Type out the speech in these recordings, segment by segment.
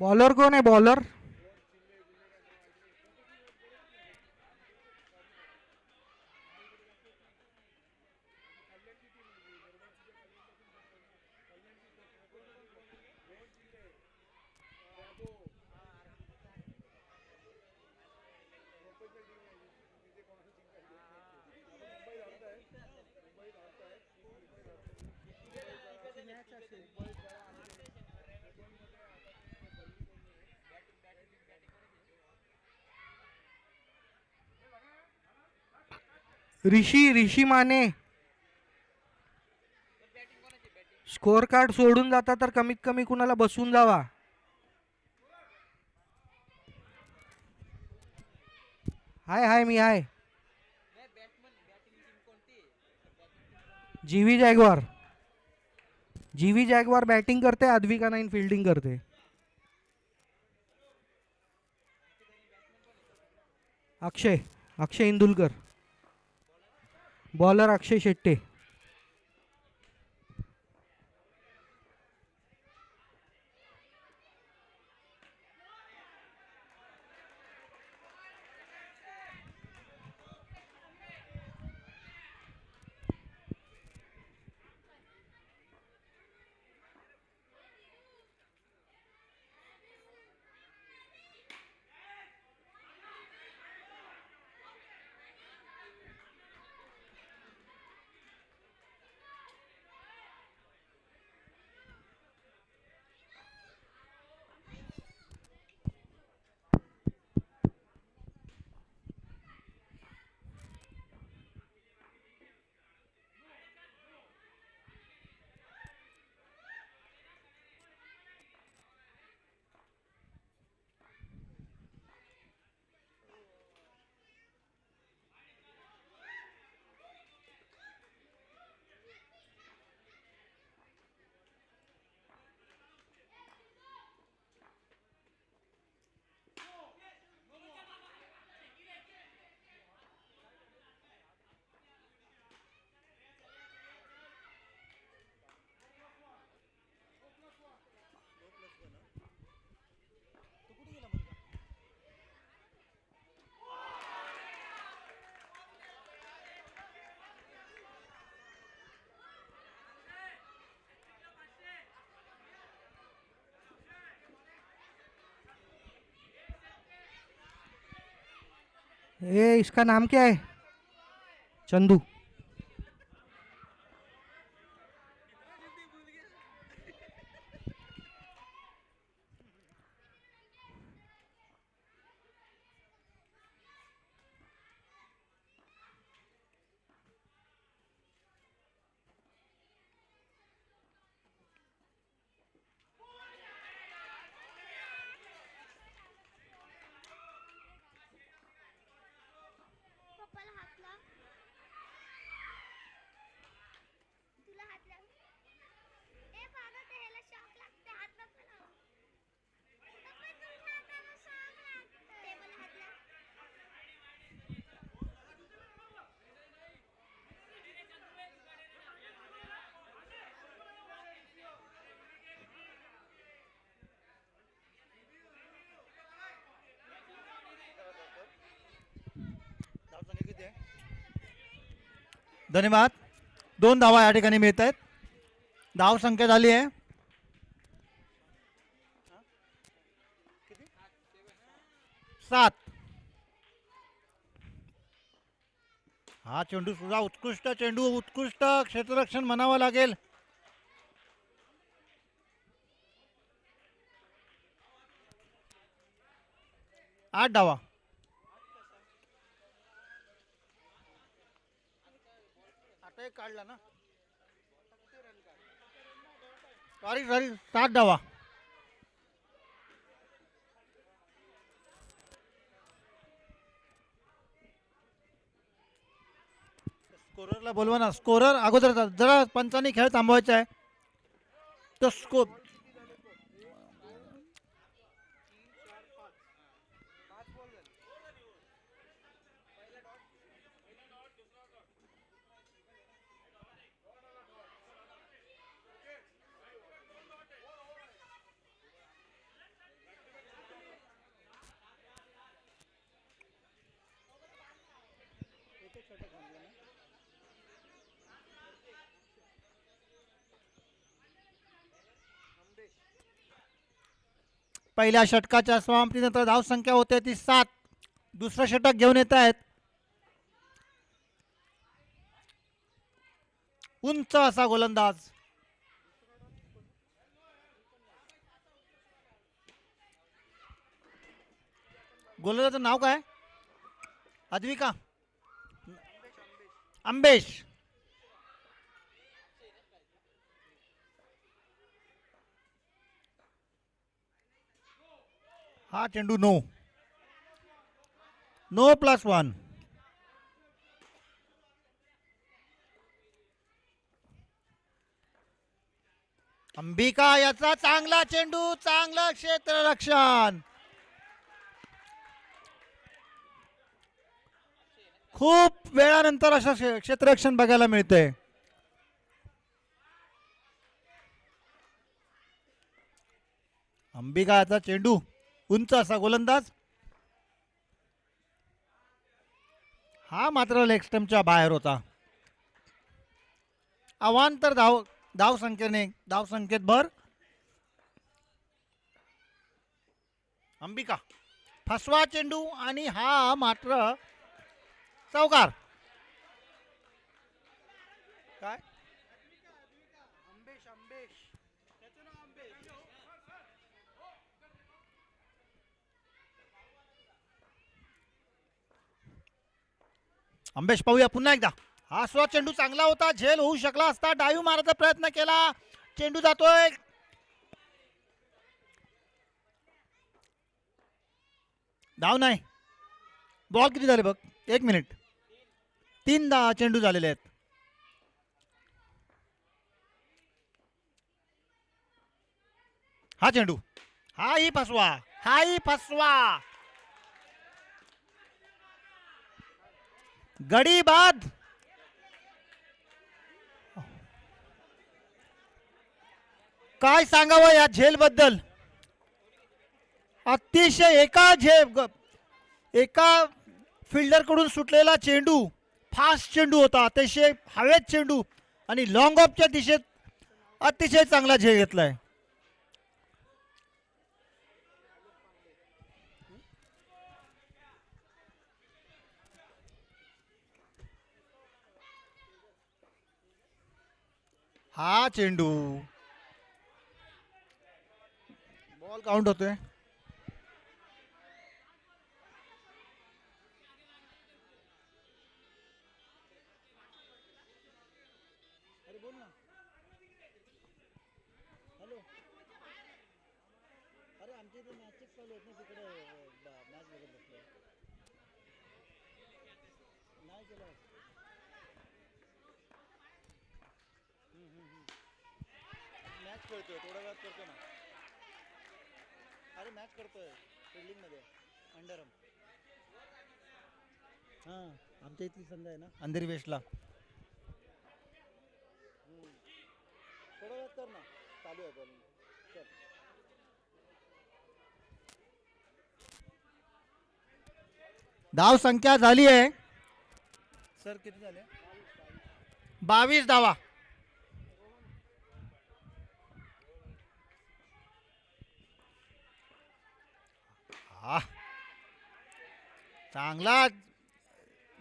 Bowler कोण आहे bowler? ऋषी ऋषी Mane. Score card सोडून जाता तर कमीत कमी कुणाला बसून जावा. हाय हाय मी हाय. जीवी जॅगवार. जीवी जॅगवार बॅटिंग करते, अद्विका नाईन फील्डिंग करते. अक्षय अक्षय इंदुलकर. बॉलर अक्षय शेट्टे. ए इसका नाम क्या है? चंदू. धन्यवाद. 2 धावा या ठिकाणी मिळत आहेत. धाव संख्या झाली आहे 7. हा चेंडू सुद्धा उत्कृष्ट चेंडू, उत्कृष्ट क्षेत्ररक्षण म्हणावं लागेल. 8 धावा. आता एक काढला ना. सॉरी 7 धावा. स्कोररला बोलवा ना. स्कोरर अगोदर जरा पंचांनी खेळ थांबवायचा आहे. तो स्कोर पहिल्या षटकाच्या समाप्तीनंतर धावसंख्या होते ती 7. दुसरं षटक घेऊन येत आहेत. उंच असा गोलंदाज. गोलंदाजाचं नाव काय? अद्विका अंबेश. हा चेंडू नो. नो +1. अंबिका याचा चांगला चेंडू, चांगलं क्षेत्ररक्षण. खूप वेळानंतर असं क्षेत्ररक्षण बघायला मिळतंय. अंबिका याचा चेंडू, उंच असा गोलंदाज. हा मात्र लेग स्टंपच्या बाहेर होता. अवांतर धाव संख्येत भर. अंबिका फसवा चेंडू आणि हा मात्र चौकार. काय अंबेश पाहूया पुन्हा एकदा. हा स्व चेंडू चांगला होता, झेल होऊ शकला असता. डायव्ह मारायचा प्रयत्न केला, चेंडू जातोय. धाव नाही. बॉल किती झाले बघ? 1 मिनिट. 3 चेंडू झालेले आहेत. हा चेंडू, हाही फसवा, हाही फसवा. गडी बाद. काय सांगावं या झेल बद्दल. अतिशय एका फिल्डर कडून सुटलेला चेंडू, फास्ट चेंडू होता, अतिशय हवेत चेंडू आणि लॉंग ऑफच्या दिशेत अतिशय चांगला झेल घेतलाय. हा चेंडू बॉल काउंट होतोय. मॅच खेळतोय, थोडा वेळात करतो ना. अरे मॅच करतोय फील्डिंग मध्ये अंडरम. हा आमच्या इथली संघ आहे ना अंधेरी वेस्टला. थोडा वेळात कर ना, चालू आहे बॉलिंग. धाव संख्या झाली आहे सर, किती झाले? 22 धावा. चांगला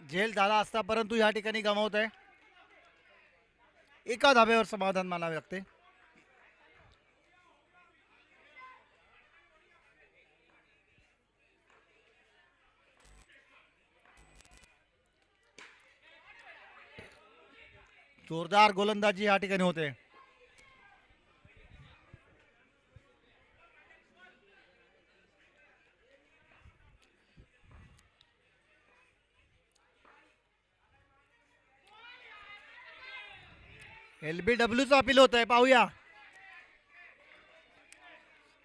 झेल झाला असता, परंतु या ठिकाणी गमावत आहे. एका धाब्यावर समाधान मानावे लागते. जोरदार गोलंदाजी या ठिकाणी होते. LBWचं अपील होत आहे, पाहूया.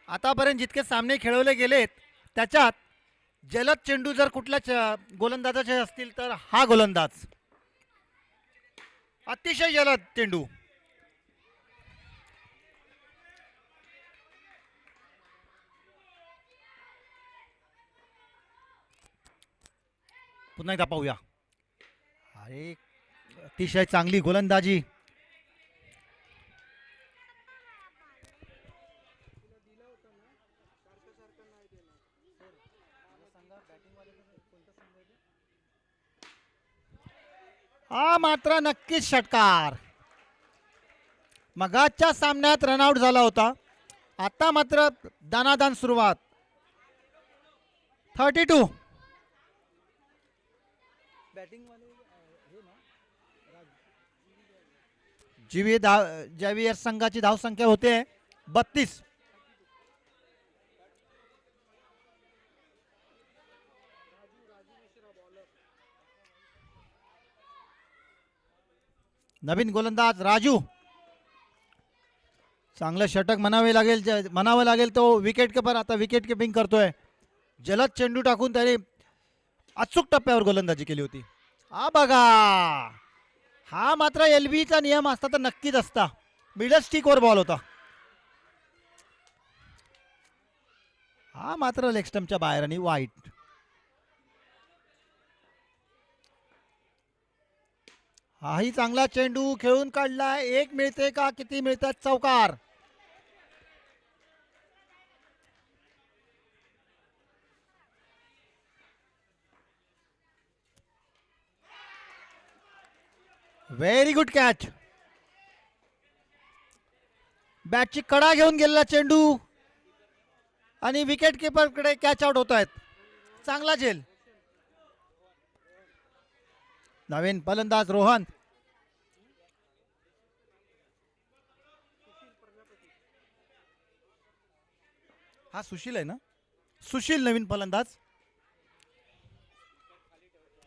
आतापर्यंत जितके सामने खेळवले गेलेत त्याच्यात जलद चेंडू जर कुठल्या गोलंदाजाचे असतील तर हा गोलंदाज. अतिशय जलद चेंडू. पुन्हा एकदा पाहूया. अरे अतिशय चांगली गोलंदाजी. हा मात्र नक्कीच षटकार. मगाच्या सामन्यात रनआउट झाला होता, आता मात्र दानादान सुरुवात. 32. जेव्हियर संघाची धावसंख्या होते 32. नवीन गोलंदाज राजू. चांगलं षटक म्हणावं लागेल तो विकेट किपर आता विकेट किपिंग करतोय. जलद चेंडू टाकून त्याने अचूक टप्प्यावर गोलंदाजी केली होती. हा बघा, हा मात्र एलबीचा नियम असता तर नक्कीच असता. मिडल स्टिकवर बॉल होता. हा मात्र लेग स्टंपच्या बाहेर आणि वाईट. हाही चांगला चेंडू खेळून काढलाय. एक मिळते का किती मिळतात? चौकार. Very good catch. बॅटची कडा घेऊन गेलेला चेंडू आणि विकेट किपरकडे कॅच आउट होत आहेत. चांगला झेल. नवीन फलंदाज रोहन. हा सुशील आहे ना? सुशील नवीन फलंदाज.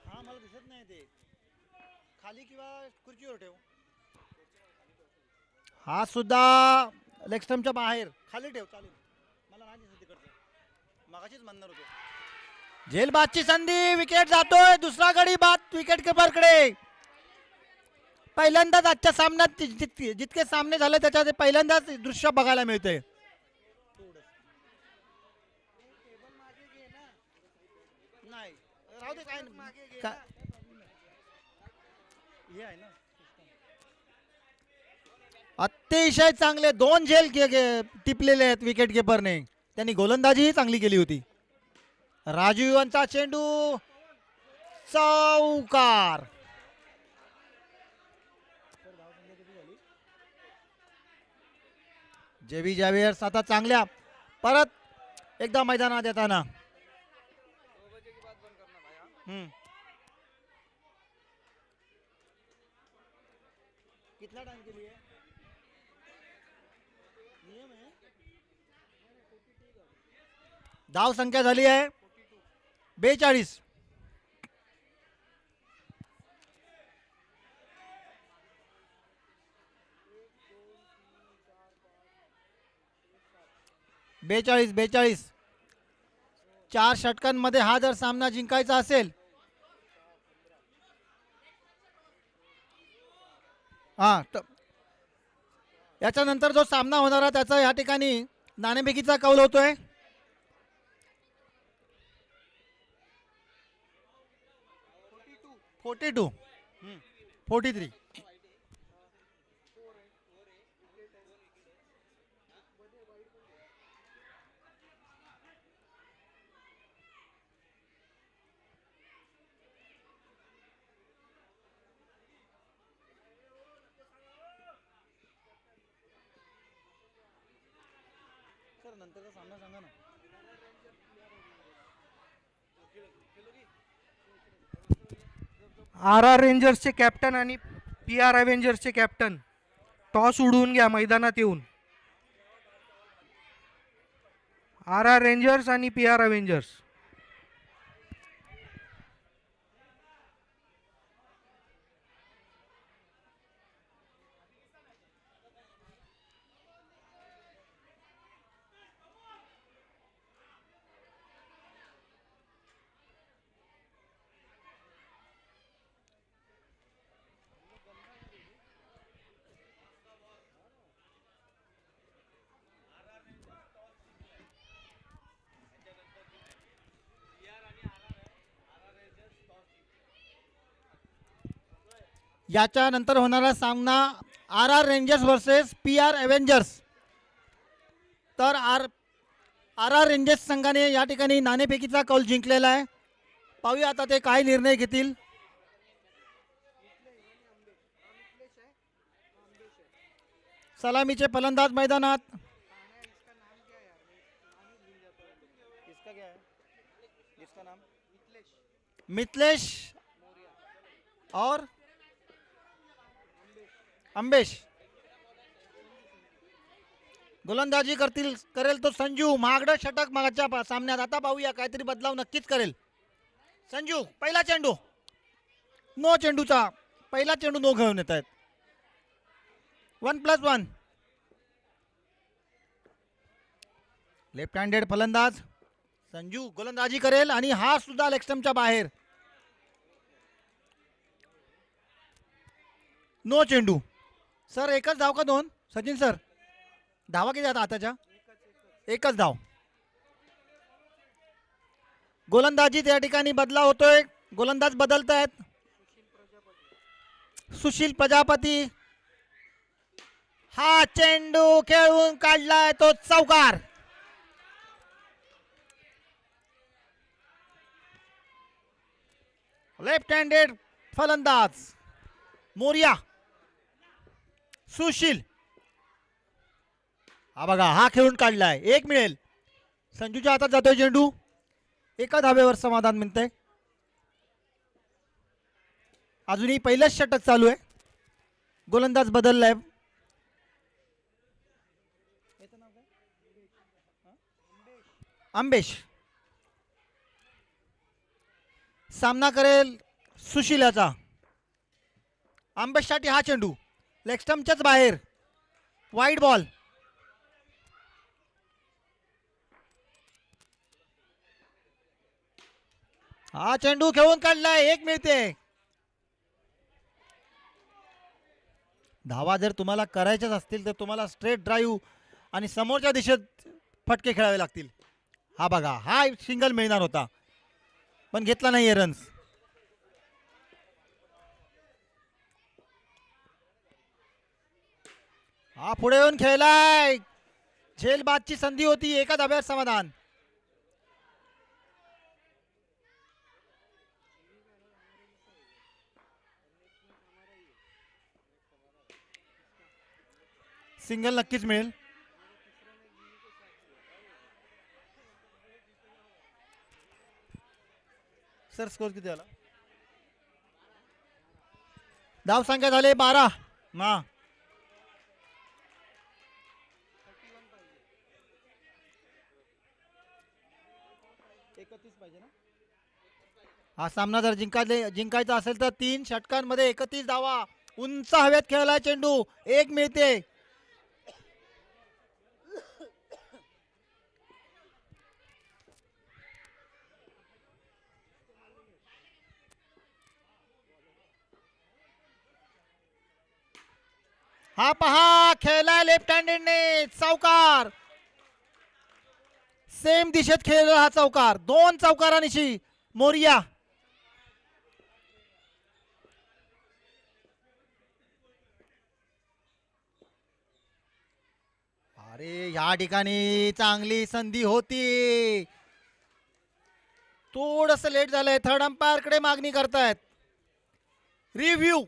हा मला दिसत नाही ते. खाली किंवा खुर्चीवर ठेव. हा सुद्धा लेग स्टंपच्या बाहेर खाली ठेव. चालेल, मला नाही दिसत तिकडचं. मगाशीच म्हणणार होतो. झेलबादची संधी. विकेट जातोय. दुसरा गडी बाद विकेट किपरकडे. पहिल्यांदाच आजच्या सामन्यात जितके सामने झाले त्याच्यात पहिल्यांदाच दृश्य बघायला मिळते. नाही राहू दे. काय अतिशय चांगले 2 झेल टिपलेले आहेत विकेट किपरने. त्यांनी गोलंदाजीही चांगली केली होती. राजू यांचा चेंडू चौकार. जेव्हियर्स आता चांगल्या परत एकदा मैदानात येताना. कितना टाइम के लिए नियम है? धाव संख्या झाली आहे 42. बेचाळीस 4 षटकांमध्ये हा जर सामना जिंकायचा असेल याच्यानंतर जो सामना होणारा त्याचा या ठिकाणी नाणेफेकीचा कौल होतोय. Forty two 43. नंतरचा सामना सांगा ना. RR रेंजर्सचे कॅप्टन आणि PR अवेंजर्सचे कॅप्टन टॉस उडवून घ्या मैदानात येऊन. RR रेंजर्स आणि PR अवेंजर्स. याच्यानंतर होणारा सामना RR rangers versus PR Avengers. तर RR रेंजर्स संघाने या ठिकाणी नाणेफेकीचा कौल जिंकलेला आहे. पाहूया आता ते काय निर्णय घेतील. सलामीचे फलंदाज मैदानात. मिथलेश और अंबेश. गोलंदाजी करेल तो संजू. महागडं षटक मागच्या सामन्यात. आता पाहूया काहीतरी बदलाव नक्कीच करेल संजू. पहिला चेंडू नो. चेंडूचा पहिला चेंडू नो घेऊन येत आहेत. 1+1. लेफ्ट हँडेड फलंदाज संजू गोलंदाजी करेल आणि हा सुद्धा लेग स्टंपच्या बाहेर. नो चेंडू. सर एकच धाव का दोन? सचिन सर धावा किती आता आताच्या? एकच धाव. गोलंदाजीत या ठिकाणी बदलाव होतोय. गोलंदाज बदलत आहेत. सुशील प्रजापती. हा चेंडू खेळून काढलाय तो चौकार. लेफ्ट हँडेड फलंदाज मोरिया. सुशील. हा बघा हा खेळून काढलाय. एक मिळेल. संजूच्या हातात जातोय चेंडू. एका धावेवर समाधान मिळतंय. अजूनही पहिलंच षटक चालू आहे. गोलंदाज बदललाय. अंबेश. सामना करेल सुशील याचा. अंबेशसाठी हा चेंडू लेग स्टंपच्याच बाहेर. Wide ball. हा चेंडू खेळून काढलाय. एक मिळते. धावा जर तुम्हाला करायच्याच असतील तर तुम्हाला स्ट्रेट ड्राईव्ह आणि समोरच्या दिशेत फटके खेळावे लागतील. हा बघा हा सिंगल मिळणार होता पण घेतला नाहीये रन्स. हा पुढे येऊन खेळलाय. झेलबादची संधी होती. एका धाब्यावर समाधान. सिंगल नक्कीच मिळेल. सर स्कोर किती झाला? धाव संख्या झाले 12. ना 31 पाहिजे ना. हा सामना जर जिंकायचा असेल तर 3 षटकांमध्ये 31 धावा. उंच हवेत खेळलाय चेंडू. एक मिळते. हा पहा खेळलाय लेफ्ट हँडेडने चौकार. सेम दिशेत खेळला हा चौकार. 2 चौकारांनिशी मोरिया. अरे या ठिकाणी चांगली संधी होती. थोडस लेट झालंय. थर्ड अंपायर कडे मागणी करतायत. रिव्ह्यू.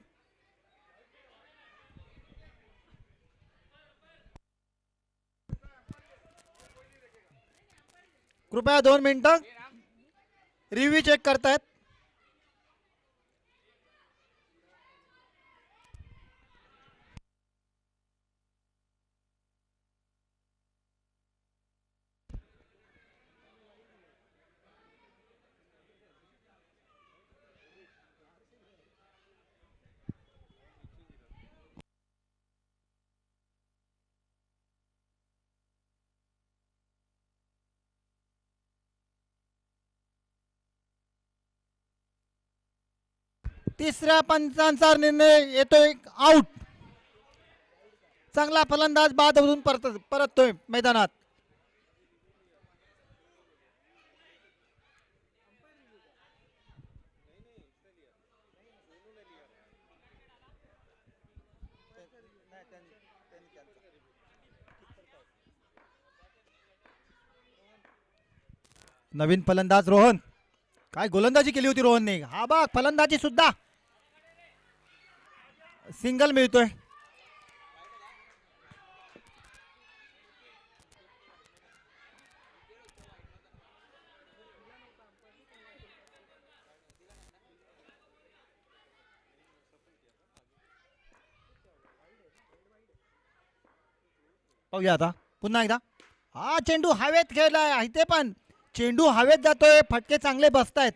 कृपया 2 मिनिटं रिव्ह्यू चेक करतायत. तिसऱ्या पंचांचा निर्णय येतोय आउट. चांगला फलंदाज बाद होऊन परततोय मैदानात. नवीन फलंदाज रोहन. काय गोलंदाजी केली होती रोहनने. हा बघ फलंदाजी सुद्धा. सिंगल मिळतोय. पाहूया आता पुन्हा एकदा. हा चेंडू हवेत खेळलाय इथे पण. चेंडू हवेत जातोय, फटके चांगले बसतायत,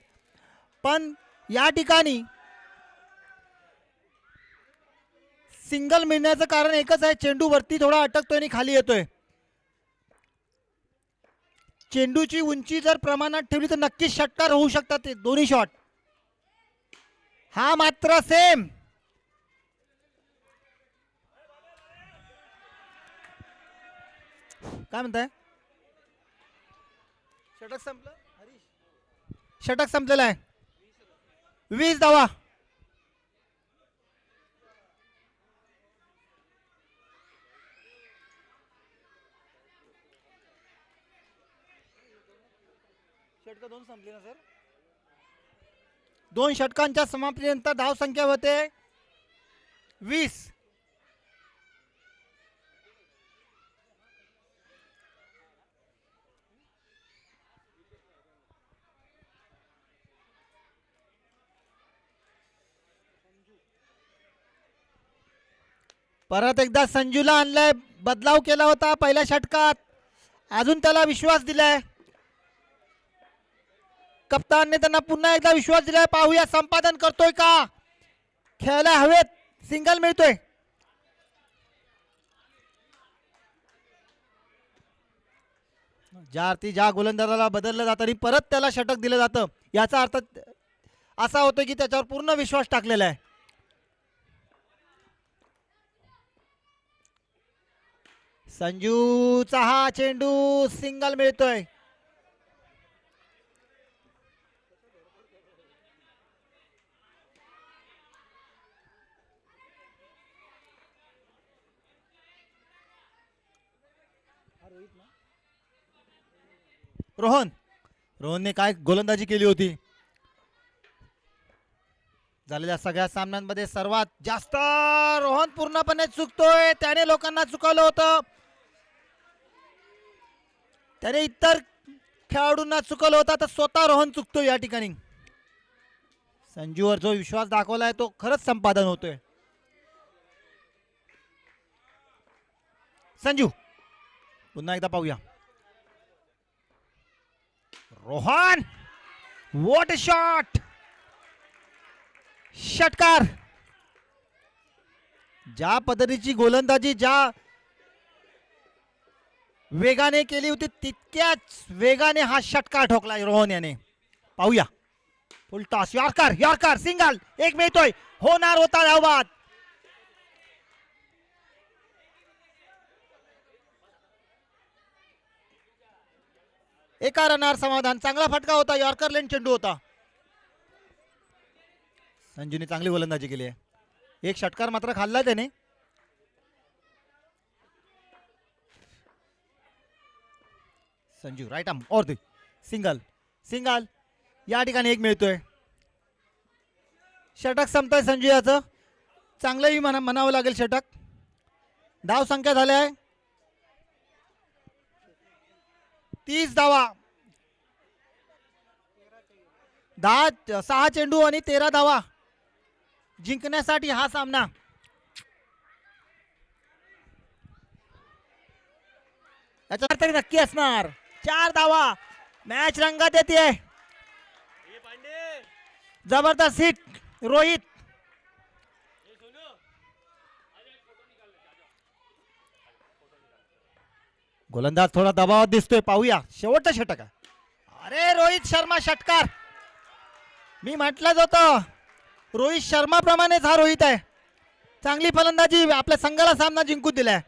पण या ठिकाणी सिंगल मिळण्याचं कारण एकच आहे, चेंडू वरती थोडा अटकतोय आणि खाली येतोय. चेंडूची उंची जर प्रमाणात ठेवली तर नक्कीच षटकार होऊ शकतात ते दोन्ही शॉट. हा मात्र सेम. काय म्हणताय? षटक संपलं. षटक संपलेलं आहे. 20 धावा. षटक दोन संपले ना सर. 2 षटकांच्या समाप्तीनंतर धाव संख्या होते 20. परत एकदा संजूला आणलाय. बदलाव केला होता पहिल्या षटकात, अजून त्याला विश्वास दिलाय. कप्तानने त्यांना पुन्हा एकदा विश्वास दिलाय. पाहूया संपादन करतोय का. खेळायला हवेत, सिंगल मिळतोय. ज्या अर्थी ज्या गोलंदाजाला बदललं जातं आणि परत त्याला षटक दिलं जातं, याचा अर्थ असा होतो की त्याच्यावर पूर्ण विश्वास टाकलेला आहे. संजूचा हा चेंडू सिंगल मिळतोय. रोहनने काय गोलंदाजी केली होती. झालेल्या सगळ्या सामन्यांमध्ये सर्वात जास्त रोहन पूर्णपणे चुकतोय. त्याने लोकांना चुकवलं होतं, त्याने इतर खेळाडूंना चुकवलं होतं, तर स्वतः रोहन चुकतोय या ठिकाणी. संजूवर जो विश्वास दाखवलाय तो खरंच संपादन होतोय. संजू पुन्हा एकदा पाहूया. Rohan, what a shot. षटकार. ज्या पद्धतीची गोलंदाजी ज्या वेगाने केली होती तितक्याच वेगाने हा षटकार ठोकला रोहन याने. पाहूया. फुल टॉस. Yorker, yorker, single. एक मिळतोय. होणार होता धावबाद. एका रनावर समाधान. चांगला फटका होता. यॉर्कर लेन चेंडू होता. संजूने चांगली गोलंदाजी केली आहे. एक षटकार मात्र खाल्ला त्याने. संजू राईट आर्म और सिंगल. सिंगल. या ठिकाणी एक मिळतोय. षटक संपतंय संजू याचं. चांगलंही म्हणावं लागेल षटक. धाव संख्या झाल्या आहे 30 धावा. 6 चेंडू आणि 13 धावा जिंकण्यासाठी हा सामना. याचा तरी नक्की असणार. 4 धावा. मॅच रंगात येते. जबरदस्त हिट रोहित. गोलंदाज थोडा दबावात दिसतोय. पाहूया शेवटचा षटक आहे. अरे रोहित शर्मा षटकार. मी म्हटलंच होतं रोहित शर्मा प्रमाणेच हा रोहित आहे. चांगली फलंदाजी, आपल्या संघाला सामना जिंकून दिलाय.